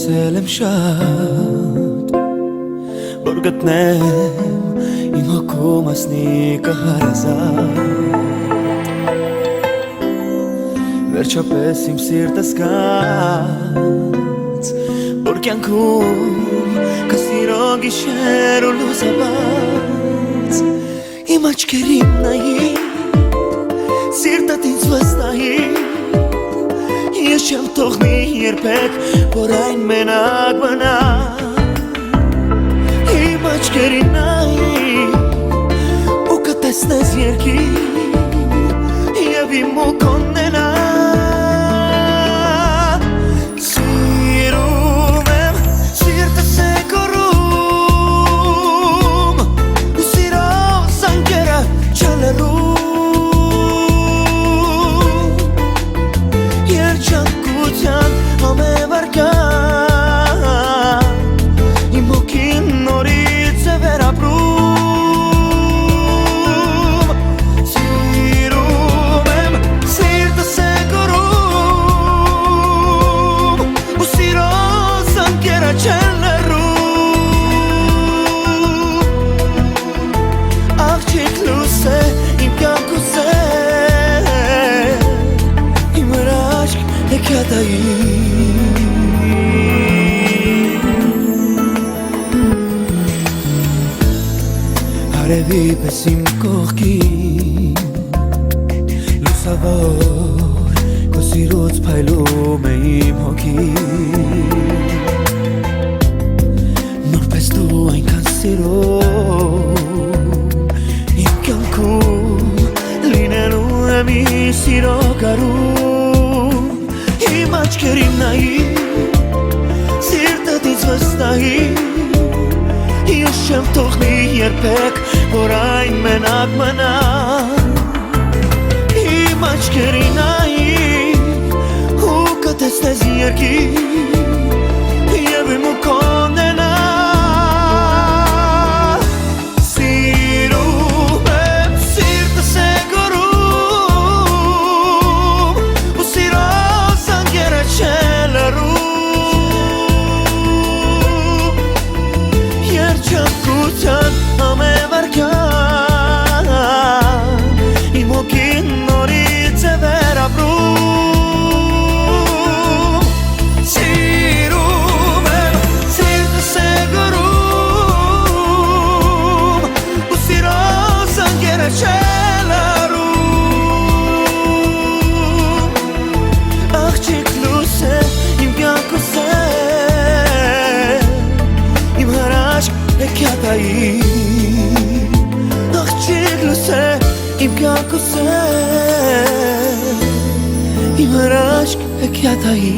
Մտածել եմ շատ, որ գտնեմ իմ հոգում ասնիկը հարազատ Վերջապես իմ սիրտը զգաց, որ կյանքում կա սիրո գիշեր ու լուսաբաց Իմ աչքերին նայի, սիրտդ ինձ վստահի Ես չեմ թողնի երբեք, որ այն մենակ մնա Իմ աչքերին նայի, ու կտեսնես երկիր Եվ իմ ու կոննենա Սիրում եմ, սիրտս է կորում Ու սիրո զանգերը չլերում Երջանկության համևարգան Իմ հոգին նորից է վերապրում Սիրում եմ, սիրտս է կորում Ու սիրո զանգերը չեն լերում Աղջիկ լույս է իմ կյանքուս է Իմ հրաշք հեքիաթայի Արևի պես իմ կողքին Լուսավոր քո սիրուց փայլում է իմ հոգին Նորպես դու այնքան սիրում Իմ կյանքում լինելու եմ ի սիրո գարում Իմ աչքերին նայի, սիրտդ ինձ վստահի Ես չեմ թողնի երբեք, որ այն մենակ մնա Իմ աչքերին նայի, ու կտեսնես երկիր Եվ իմ ու կոննենա Սիրում եմ, սիրտս է կորում Ու սիրո զանգերը չեն լերում Երջանկության համևարգան Իմ հոգին նորից է վերապրում Սիրում եմ, սիրտս է կորում Ու սիրո զանգերը չեն լերում Աղջիկ լույս է իմ կյանքուս է Իմ հրաշք հեքիաթայի Աղջիկ լույս է իմ կյանքուս է Իմ հրաշք հեքիաթայի